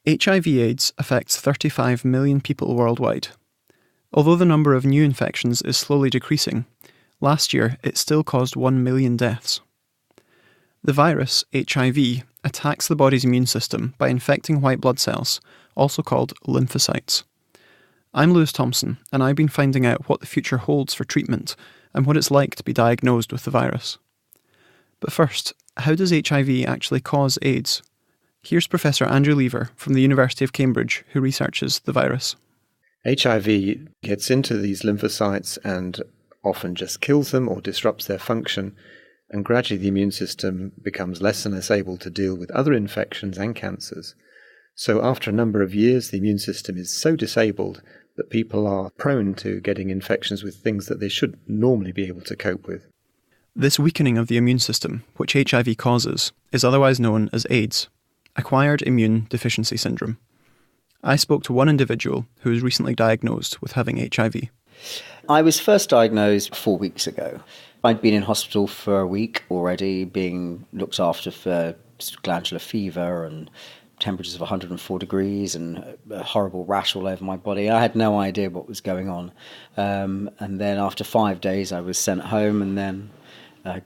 HIV/AIDS affects 35 million people worldwide. Although the number of new infections is slowly decreasing, last year it still caused 1 million deaths. The virus, HIV, attacks the body's immune system by infecting white blood cells, also called lymphocytes. I'm Lewis Thompson, and I've been finding out what the future holds for treatment and what it's like to be diagnosed with the virus. But first, how does HIV actually cause AIDS? Here's Professor Andrew Lever from the University of Cambridge, who researches the virus. HIV gets into these lymphocytes and often just kills them or disrupts their function, and gradually the immune system becomes less and less able to deal with other infections and cancers. So after a number of years, the immune system is so disabled that people are prone to getting infections with things that they should normally be able to cope with. This weakening of the immune system, which HIV causes, is otherwise known as AIDS, Acquired Immune Deficiency Syndrome. I spoke to one individual who was recently diagnosed with having HIV. I was first diagnosed 4 weeks ago. I'd been in hospital for a week already, being looked after for glandular fever and temperatures of 104 degrees and a horrible rash all over my body. I had no idea what was going on. And then after 5 days, I was sent home and then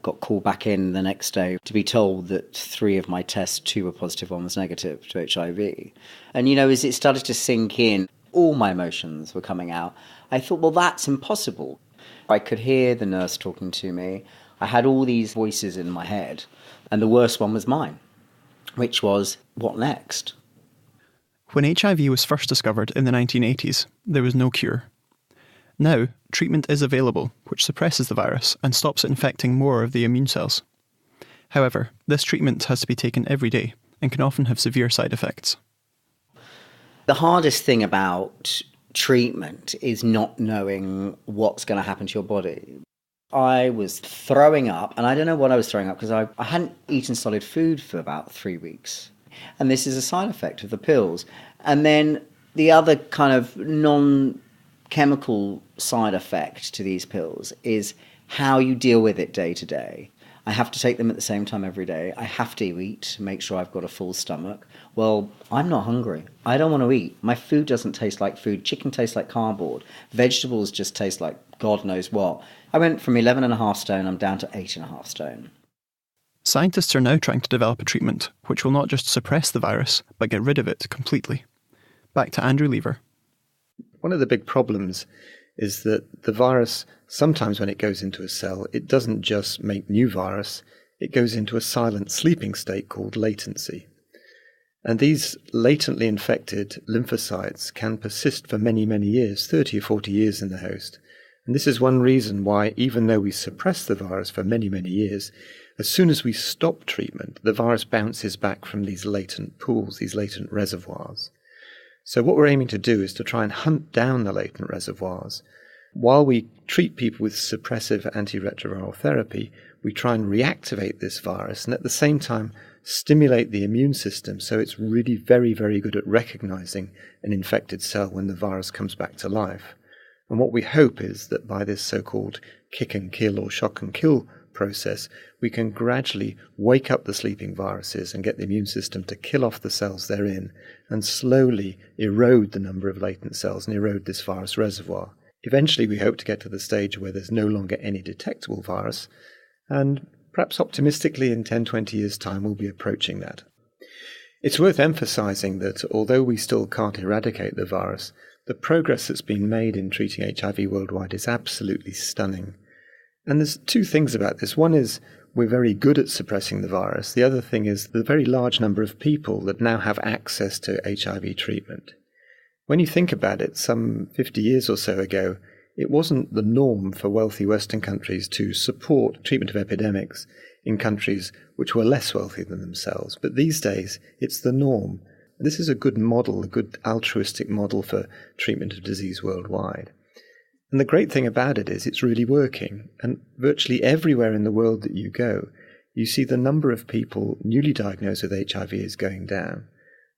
got called back in the next day to be told that 3 of my tests, 2 were positive, 1 was negative to HIV. And, as it started to sink in, all my emotions were coming out. I thought, well, that's impossible. I could hear the nurse talking to me. I had all these voices in my head, and the worst one was mine, which was, what next? When HIV was first discovered in the 1980s, there was no cure. Now, treatment is available, which suppresses the virus and stops it infecting more of the immune cells. However, this treatment has to be taken every day and can often have severe side effects. The hardest thing about treatment is not knowing what's going to happen to your body. I was throwing up, and I don't know what I was throwing up because I hadn't eaten solid food for about 3 weeks. And this is a side effect of the pills. And then the other kind of non-chemical side effect to these pills is how you deal with it day to day. I have to take them at the same time every day. I have to eat to make sure I've got a full stomach. Well, I'm not hungry. I don't want to eat. My food doesn't taste like food. Chicken tastes like cardboard. Vegetables just taste like God knows what. I went from 11.5 stone, I'm down to 8.5 stone. Scientists are now trying to develop a treatment which will not just suppress the virus, but get rid of it completely. Back to Andrew Lever. One of the big problems is that the virus, sometimes when it goes into a cell, it doesn't just make new virus, it goes into a silent sleeping state called latency. And these latently infected lymphocytes can persist for many, many years, 30 or 40 years in the host. And this is one reason why, even though we suppress the virus for many, many years, as soon as we stop treatment, the virus bounces back from these latent pools, these latent reservoirs. So what we're aiming to do is to try and hunt down the latent reservoirs. While we treat people with suppressive antiretroviral therapy, we try and reactivate this virus and at the same time stimulate the immune system so it's really very, very good at recognizing an infected cell when the virus comes back to life. And what we hope is that by this so-called kick and kill or shock and kill process, we can gradually wake up the sleeping viruses and get the immune system to kill off the cells they're in and slowly erode the number of latent cells and erode this virus reservoir. Eventually, we hope to get to the stage where there's no longer any detectable virus, and perhaps optimistically in 10-20 years' time we'll be approaching that. It's worth emphasizing that although we still can't eradicate the virus, the progress that's been made in treating HIV worldwide is absolutely stunning. And there's 2 things about this. One is we're very good at suppressing the virus. The other thing is the very large number of people that now have access to HIV treatment. When you think about it, some 50 years or so ago, it wasn't the norm for wealthy Western countries to support treatment of epidemics in countries which were less wealthy than themselves. But these days, it's the norm. This is a good model, a good altruistic model for treatment of disease worldwide. And the great thing about it is it's really working. And virtually everywhere in the world that you go, you see the number of people newly diagnosed with HIV is going down.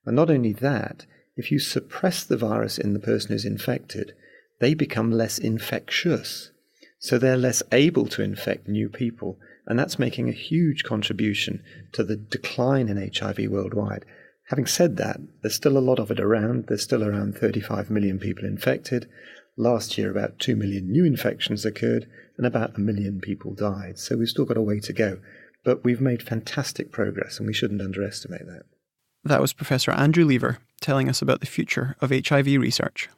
And not only that, if you suppress the virus in the person who's infected, they become less infectious. So they're less able to infect new people. And that's making a huge contribution to the decline in HIV worldwide. Having said that, there's still a lot of it around. There's still around 35 million people infected. Last year, about 2 million new infections occurred and about 1 million people died. So we've still got a way to go. But we've made fantastic progress and we shouldn't underestimate that. That was Professor Andrew Lever telling us about the future of HIV research.